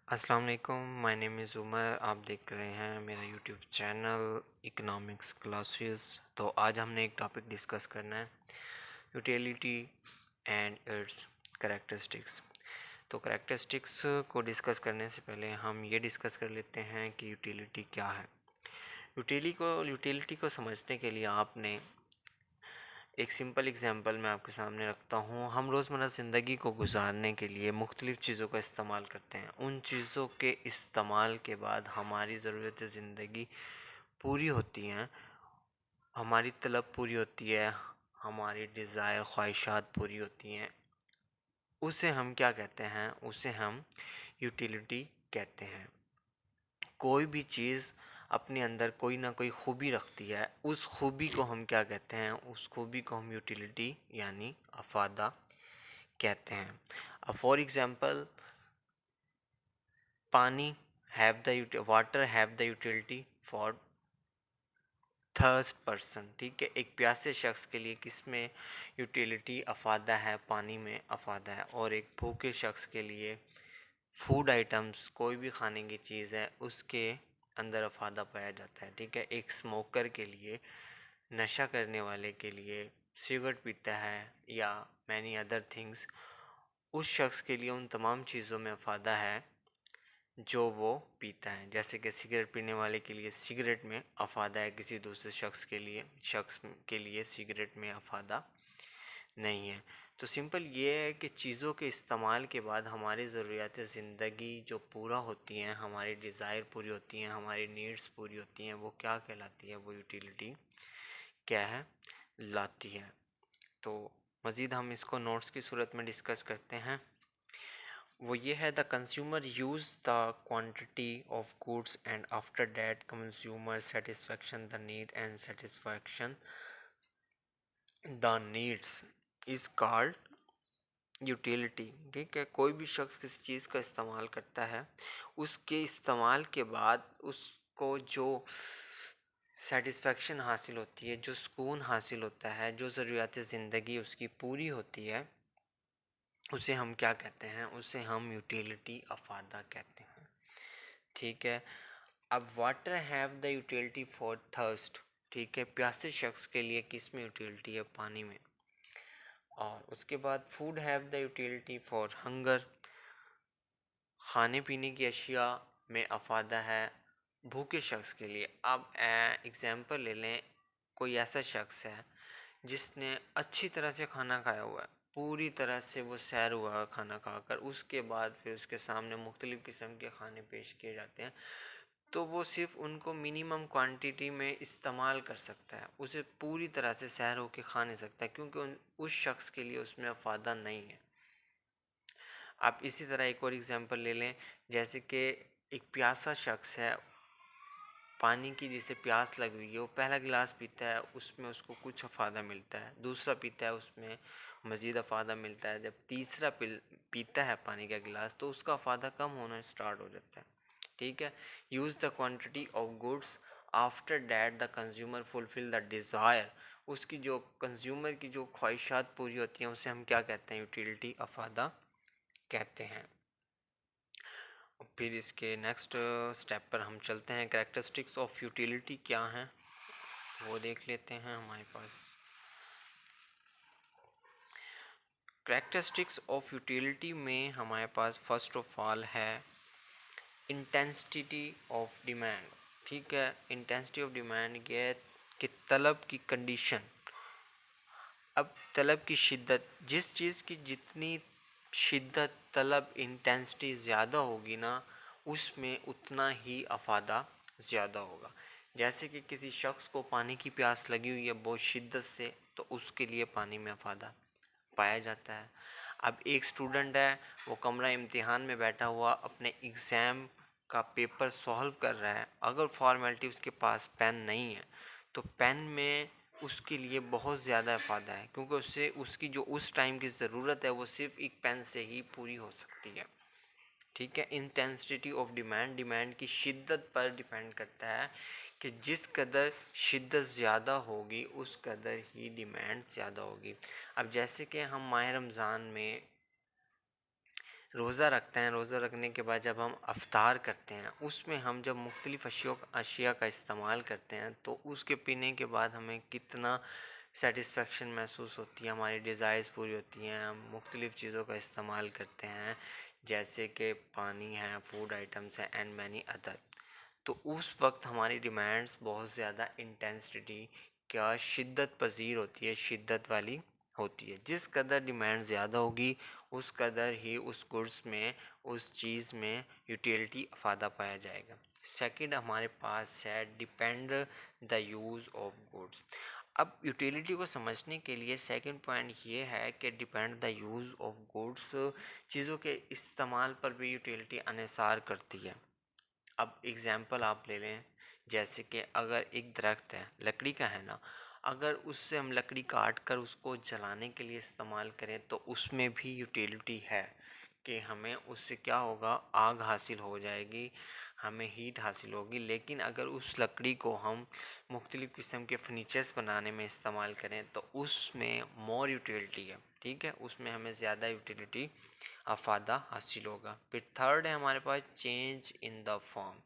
अस्सलाम वालेकुम, my name is Umar. आप देख रहे हैं मेरा यूट्यूब चैनल इकोनॉमिक्स क्लासेस। तो आज हमने एक टॉपिक डिस्कस करना है, यूटिलिटी एंड इट्स कैरेक्टरिस्टिक्स। तो कैरेक्टरिस्टिक्स को डिस्कस करने से पहले हम ये डिस्कस कर लेते हैं कि यूटिलिटी क्या है। यूटिलिटी को समझने के लिए आपने एक सिंपल एग्जांपल मैं आपके सामने रखता हूँ। हम रोज़मर्रा ज़िंदगी को गुजारने के लिए मुख्तलिफ़ चीज़ों का इस्तेमाल करते हैं। उन चीज़ों के इस्तेमाल के बाद हमारी ज़रूरत ज़िंदगी पूरी होती हैं, हमारी तलब पूरी होती है, हमारी डिज़ायर ख्वाहिशात पूरी होती हैं। उसे हम क्या कहते हैं? उसे हम यूटिलिटी कहते हैं। कोई भी चीज़ अपने अंदर कोई ना कोई खूबी रखती है, उस खूबी को हम क्या कहते हैं? उस खूबी को हम यूटिलिटी यानी अफादा कहते हैं। अब फॉर एग्जांपल, पानी water have the utility for thirst person. ठीक है, एक प्यासे शख्स के लिए किस में यूटिलिटी अफादा है? पानी में अफादा है। और एक भूखे शख्स के लिए फूड आइटम्स, कोई भी खाने की चीज़ है, उसके अंदर अफादा पाया जाता है। ठीक है, एक स्मोकर के लिए, नशा करने वाले के लिए, सिगरेट पीता है या मैनी अदर थिंग्स, उस शख्स के लिए उन तमाम चीज़ों में अफादा है जो वो पीता है। जैसे कि सिगरेट पीने वाले के लिए सिगरेट में अफादा है, किसी दूसरे शख्स के लिए सिगरेट में अफादा नहीं है। तो सिंपल ये है कि चीज़ों के इस्तेमाल के बाद हमारी ज़रूरियात ज़िंदगी जो पूरा होती हैं, हमारी डिज़ायर पूरी होती हैं, हमारी नीड्स पूरी होती हैं, वो क्या कहलाती है? वो यूटिलिटी क्या है लाती है। तो मज़ीद हम इसको नोट्स की सूरत में डिस्कस करते हैं। वो ये है, the consumer use the quantity of goods and after that consumer satisfaction the need and satisfaction the needs is called utility. ठीक है, कोई भी शख्स किसी चीज़ का इस्तेमाल करता है, उसके इस्तेमाल के बाद उसको जो सेटिस्फैक्शन हासिल होती है, जो सुकून हासिल होता है, जो ज़रूरियात ज़िंदगी उसकी पूरी होती है, उसे हम क्या कहते हैं? उसे हम यूटिलिटी अफादा कहते हैं। ठीक है, अब water have the utility for thirst. ठीक है, प्यासे शख्स के लिए किस में यूटिलिटी है? पानी में। और उसके बाद food have the utility for hunger, खाने पीने की अशिया में अफादा है भूखे शख्स के लिए। अब एग्ज़ाम्पल ले लें, कोई ऐसा शख्स है जिसने अच्छी तरह से खाना खाया हुआ है, पूरी तरह से वो सैर हुआ है खाना खाकर, उसके बाद फिर उसके सामने मुख्तलिफ़ किस्म के खाने पेश किए जाते हैं, तो वो सिर्फ उनको मिनिमम क्वांटिटी में इस्तेमाल कर सकता है, उसे पूरी तरह से सैर होकर खा नहीं सकता, क्योंकि उस शख्स के लिए उसमें अफादा नहीं है। आप इसी तरह एक और एग्जांपल ले लें, जैसे कि एक प्यासा शख्स है, पानी की जिसे प्यास लगी हुई है, वो पहला गिलास पीता है, उसमें उसको कुछ अफादा मिलता है, दूसरा पीता है, उसमें मज़ीद अफादा मिलता है, जब तीसरा पीता है पानी का गिलास, तो उसका अफादा कम होना स्टार्ट हो जाता है। ठीक है, use the quantity of goods after that the consumer fulfil the desire. उसकी जो कंज्यूमर की जो ख्वाहिशात पूरी होती हैं, उसे हम क्या कहते हैं? यूटिलिटी अफादा कहते हैं। फिर इसके नेक्स्ट स्टेप पर हम चलते हैं, कैरेक्टरिस्टिक्स ऑफ यूटिलिटी क्या हैं वो देख लेते हैं। हमारे पास कैरेक्टरिस्टिक्स ऑफ यूटिलिटी में हमारे पास फर्स्ट ऑफ ऑल है इंटेंसिटी ऑफ डिमांड। ठीक है, इंटेंसिटी ऑफ डिमांड ये है कि तलब की कंडीशन। अब तलब की शिद्दत, जिस चीज़ की जितनी शिद्दत, तलब, इंटेंसिटी ज़्यादा होगी ना, उसमें उतना ही अफादा ज़्यादा होगा। जैसे कि किसी शख्स को पानी की प्यास लगी हुई है बहुत शिद्दत से, तो उसके लिए पानी में अफादा पाया जाता है। अब एक स्टूडेंट है, वो कमरा इम्तिहान में बैठा हुआ अपने एग्ज़ाम का पेपर सॉल्व कर रहा है, अगर फॉर्मेलिटी उसके पास पेन नहीं है, तो पेन में उसके लिए बहुत ज़्यादा फ़ायदा है, क्योंकि उससे उसकी जो उस टाइम की ज़रूरत है वो सिर्फ एक पेन से ही पूरी हो सकती है। ठीक है, इंटेंसिटी ऑफ डिमांड, डिमांड की शिद्दत पर डिपेंड करता है कि जिस कदर शिद्दत ज़्यादा होगी उस कदर ही डिमांड ज़्यादा होगी। अब जैसे कि हम माह रमज़ान में रोज़ा रखते हैं, रोज़ा रखने के बाद जब हम अफ्तार करते हैं उसमें हम जब मुख्तलिफ़ अशिया का इस्तेमाल करते हैं तो उसके पीने के बाद हमें कितना सेटिस्फेक्शन महसूस होती है, हमारी डिज़ायर्स पूरी होती हैं। हम मुख्तलिफ़ चीज़ों का इस्तेमाल करते हैं जैसे कि पानी है, फूड आइटम्स हैं एंड मैनी अदर। तो उस वक्त हमारी डिमांड्स बहुत ज़्यादा इंटेंसिटी क्या शिद्दत पजीर होती है, शिद्दत वाली होती है। जिस कदर डिमांड ज़्यादा होगी उस कदर ही उस गुड्स में, उस चीज़ में यूटिलिटी अफादा पाया जाएगा। सेकंड हमारे पास है depend the use of goods. अब यूटिलिटी को समझने के लिए सेकंड पॉइंट ये है कि depend the use of goods चीज़ों के इस्तेमाल पर भी यूटिलिटी अनसार करती है। अब एग्ज़ाम्पल आप ले लें, जैसे कि अगर एक दरख्त है, लकड़ी का है ना, अगर उससे हम लकड़ी काट कर उसको जलाने के लिए इस्तेमाल करें तो उसमें भी यूटिलिटी है कि हमें उससे क्या होगा, आग हासिल हो जाएगी, हमें हीट हासिल होगी। लेकिन अगर उस लकड़ी को हम मुख्तलिफ़ किस्म के फर्नीचर्स बनाने में इस्तेमाल करें तो उसमें मोर यूटिलिटी है, ठीक है, उसमें हमें ज़्यादा यूटिलिटी अफादा हासिल होगा। फिर थर्ड है हमारे पास change in the form.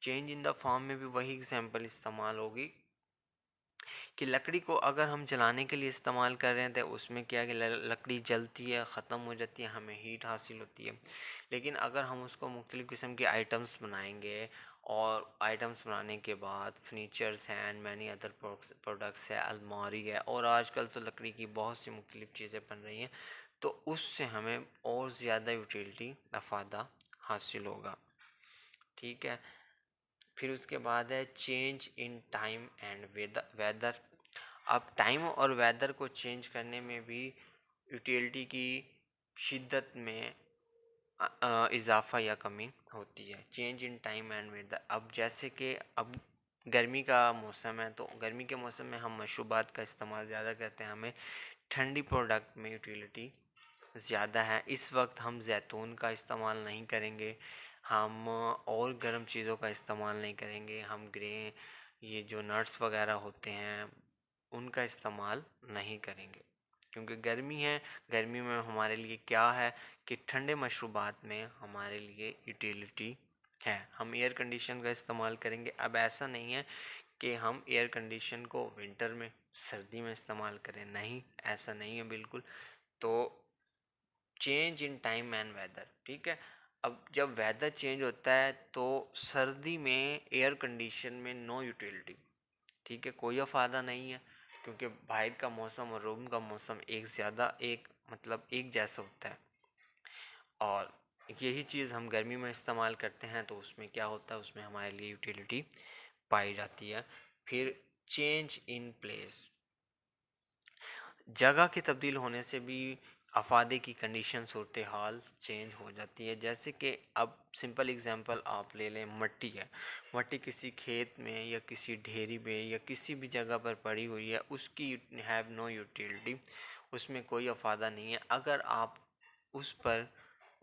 Change in the form में भी वही एग्जांपल इस्तेमाल होगी कि लकड़ी को अगर हम जलाने के लिए इस्तेमाल कर रहे हैं तो उसमें क्या है कि लकड़ी जलती है, ख़त्म हो जाती है, हमें हीट हासिल होती है। लेकिन अगर हम उसको मुख्तलिफ़ किस्म के आइटम्स बनाएंगे और आइटम्स बनाने के बाद फर्नीचर्स हैं एंड मैनी अदर प्रोडक्ट्स है, अलमारी है, और आजकल तो लकड़ी की बहुत सी मुख्तलिफ़ चीज़ें बन रही हैं, तो उससे हमें और ज़्यादा यूटिलिटी अफादा हासिल होगा, ठीक है। फिर उसके बाद है change in time and weather. अब टाइम और वेदर को चेंज करने में भी यूटिलिटी की शिद्दत में इजाफा या कमी होती है। Change in time and weather, अब जैसे कि अब गर्मी का मौसम है तो गर्मी के मौसम में हम मशरूबात का इस्तेमाल ज़्यादा करते हैं, हमें ठंडी प्रोडक्ट में यूटिलिटी ज़्यादा है। इस वक्त हम जैतून का इस्तेमाल नहीं करेंगे, हम और गर्म चीज़ों का इस्तेमाल नहीं करेंगे, हम ये जो नट्स वगैरह होते हैं उनका इस्तेमाल नहीं करेंगे क्योंकि गर्मी है। गर्मी में हमारे लिए क्या है कि ठंडे मशरूबात में हमारे लिए यूटिलिटी है, हम एयर कंडीशन का इस्तेमाल करेंगे। अब ऐसा नहीं है कि हम एयर कंडीशन को विंटर में, सर्दी में इस्तेमाल करें, नहीं, ऐसा नहीं है बिल्कुल। तो change in time and weather, ठीक है। अब जब वेदर चेंज होता है तो सर्दी में एयर कंडीशन में नो यूटिलिटी, ठीक है, कोई फ़ायदा नहीं है क्योंकि बाहर का मौसम और रूम का मौसम एक ज़्यादा एक मतलब एक जैसा होता है। और यही चीज़ हम गर्मी में इस्तेमाल करते हैं तो उसमें क्या होता है, उसमें हमारे लिए यूटिलिटी पाई जाती है। फिर चेंज इन प्लेस, जगह के तब्दील होने से भी अफादे की कंडीशन सूरत हाल चेंज हो जाती है। जैसे कि अब सिंपल एग्जांपल आप ले लें, मट्टी है, मट्टी किसी खेत में या किसी ढेरी में या किसी भी जगह पर पड़ी हुई है, उसकी हैव नो यूटिलिटी, उसमें कोई अफादा नहीं है। अगर आप उस पर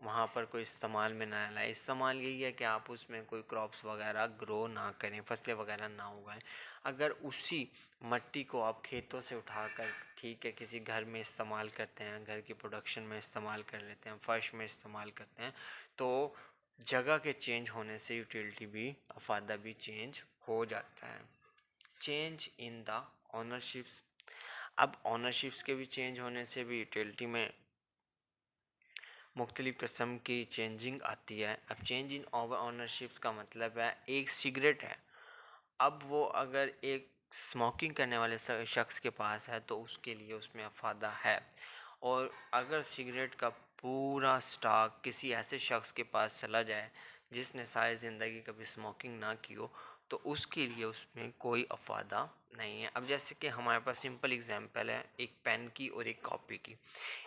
वहाँ पर कोई इस्तेमाल में ना लाए, इस्तेमाल यही है कि आप उसमें कोई क्रॉप्स वगैरह ग्रो ना करें, फसलें वगैरह ना उगाएं। अगर उसी मट्टी को आप खेतों से उठाकर, ठीक है, किसी घर में इस्तेमाल करते हैं, घर की प्रोडक्शन में इस्तेमाल कर लेते हैं, फर्श में इस्तेमाल करते हैं, तो जगह के चेंज होने से यूटिलिटी भी, अफादा भी चेंज हो जाता है। चेंज इन द ऑनरशिप्स, अब ऑनरशिप्स के भी चेंज होने से भी यूटिलिटी में मुख्तलिफ़ किस्म की चेंजिंग आती है। अब चेंज इन ऑनरशिप्स का मतलब है, एक सिगरेट है, अब वो अगर एक स्मोकिंग करने वाले शख्स के पास है तो उसके लिए उसमें अफादा है, और अगर सिगरेट का पूरा स्टॉक किसी ऐसे शख्स के पास चला जाए जिसने सारी ज़िंदगी कभी स्मोकिंग ना की हो तो उसके लिए उसमें कोई अफादा नहीं है। अब जैसे कि हमारे पास सिंपल एग्जांपल है एक पेन की और एक कॉपी की,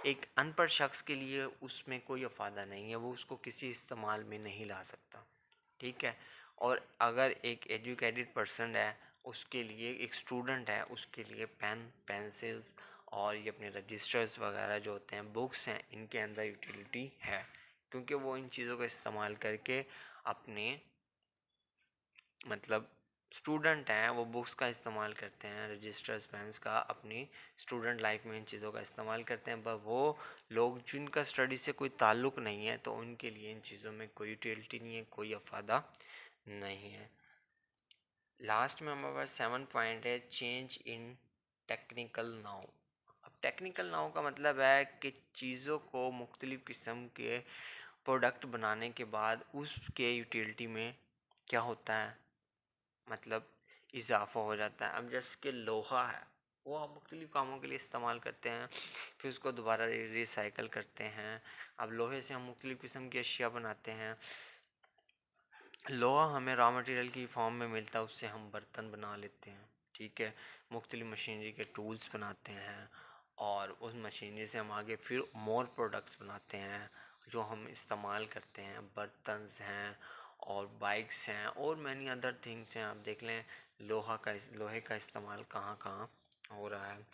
एक अनपढ़ शख्स के लिए उसमें कोई अफादा नहीं है, वो उसको किसी इस्तेमाल में नहीं ला सकता, ठीक है। और अगर एक एजुकेटेड पर्सन है, उसके लिए, एक स्टूडेंट है, उसके लिए पेन, पेंसिल्स और ये अपने रजिस्टर्स वगैरह जो होते हैं, बुक्स हैं, इनके अंदर यूटिलिटी है क्योंकि वो इन चीज़ों का इस्तेमाल करके अपने मतलब स्टूडेंट हैं वो बुक्स का इस्तेमाल करते हैं, रजिस्टर्स पेन्स का अपनी स्टूडेंट लाइफ में इन चीज़ों का इस्तेमाल करते हैं, पर वो लोग जिनका स्टडी से कोई ताल्लुक़ नहीं है तो उनके लिए इन चीज़ों में कोई यूटिलिटी नहीं है, कोई अफादा नहीं है। लास्ट में हमारे पास 7 पॉइंट है चेंज इन टेक्निकल नाउ। अब टेक्निकल नाउ का मतलब है कि चीज़ों को मुख्तलिफ़ किस्म के प्रोडक्ट बनाने के बाद उसके यूटिलिटी में क्या होता है, मतलब इजाफा हो जाता है। अब जैसे कि लोहा है वो हम मुख्तलिफ़ कामों के लिए इस्तेमाल करते हैं, फिर उसको दोबारा रिसाइकल करते हैं। अब लोहे से हम मुख्तलिफ़ किस्म की अशिया बनाते हैं। लोहा हमें रॉ मटेरियल की फॉर्म में मिलता है, उससे हम बर्तन बना लेते हैं, ठीक है, मुख्तलिफ़ मशीनरी के टूल्स बनाते हैं और उस मशीनरी से हम आगे फिर मोर प्रोडक्ट्स बनाते हैं जो हम इस्तेमाल करते हैं। बर्तन्स हैं और बाइक्स हैं और मैनी अदर थिंग्स हैं। आप देख लें लोहे का इस्तेमाल कहाँ कहाँ हो रहा है।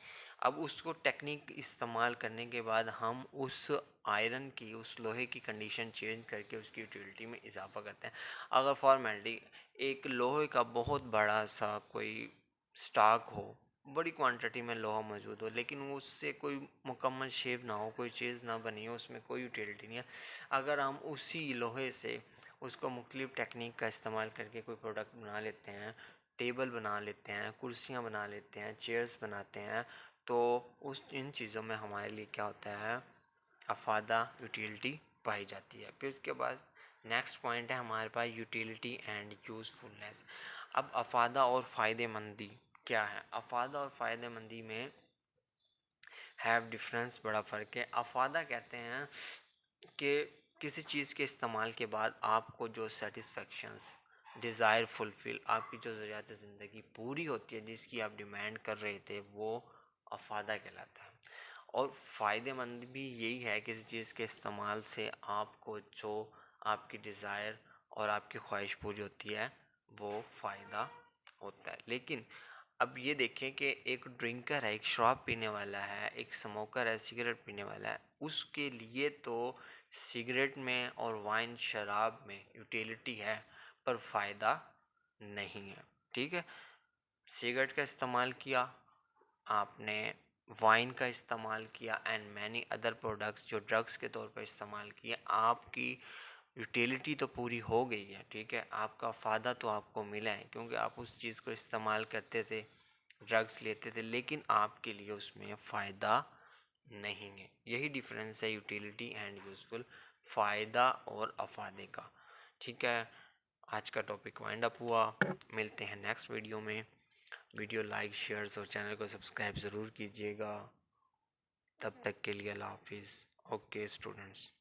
अब उसको टेक्निक इस्तेमाल करने के बाद हम उस आयरन की, उस लोहे की कंडीशन चेंज करके उसकी यूटिलिटी में इजाफा करते हैं। अगर फॉर्मेलिटी एक लोहे का बहुत बड़ा सा कोई स्टॉक हो, बड़ी क्वांटिटी में लोहा मौजूद हो, लेकिन उससे कोई मुकम्मल शेप ना हो, कोई चीज़ ना बनी हो, उसमें कोई यूटिलिटी नहीं है। अगर हम उसी लोहे से उसको मुख्तलिफ़ टेक्निक का इस्तेमाल करके कोई प्रोडक्ट बना लेते हैं, टेबल बना लेते हैं, कुर्सियाँ बना लेते हैं, चेयर्स बनाते हैं, तो उस इन चीज़ों में हमारे लिए क्या होता है, अफादा यूटिलिटी पाई जाती है। फिर उसके बाद नेक्स्ट पॉइंट है हमारे पास यूटिलिटी एंड यूज़फुलनेस। अब अफादा और फ़ायदेमंदी क्या है? अफादा और फ़ायदेमंदी में हैव डिफरेंस, बड़ा फ़र्क है। अफादा कहते हैं कि किसी चीज़ के इस्तेमाल के बाद आपको जो सेटिस्फेक्शंस, डिज़ायर फुलफ़िल, आपकी जो ज़रूरियात ज़िंदगी पूरी होती है, जिसकी आप डिमांड कर रहे थे, वो अफादा कहलाता है। और फ़ायदेमंद भी यही है, किसी चीज़ के इस्तेमाल से आपको जो आपकी डिज़ायर और आपकी ख्वाहिश पूरी होती है वो फ़ायदा होता है। लेकिन अब ये देखें कि एक ड्रिंकर है, एक शराब पीने वाला है, एक स्मोकर है, सिगरेट पीने वाला है, उसके लिए तो सिगरेट में और वाइन शराब में यूटिलिटी है पर फ़ायदा नहीं है, ठीक है। सिगरेट का इस्तेमाल किया आपने, वाइन का इस्तेमाल किया एंड मैनी अदर प्रोडक्ट्स जो ड्रग्स के तौर पर इस्तेमाल किए, आपकी यूटिलिटी तो पूरी हो गई है, ठीक है, आपका फ़ायदा तो आपको मिला है क्योंकि आप उस चीज़ को इस्तेमाल करते थे, ड्रग्स लेते थे, लेकिन आपके लिए उसमें फ़ायदा नहीं है। यही डिफरेंस है यूटिलिटी एंड यूज़फुल, फ़ायदा और अफादे का, ठीक है। आज का टॉपिक वाइंड अप हुआ, मिलते हैं नेक्स्ट वीडियो में। वीडियो लाइक, शेयर्स और चैनल को सब्सक्राइब ज़रूर कीजिएगा। तब तक के लिए अल्लाह हाफिज़। Okay students.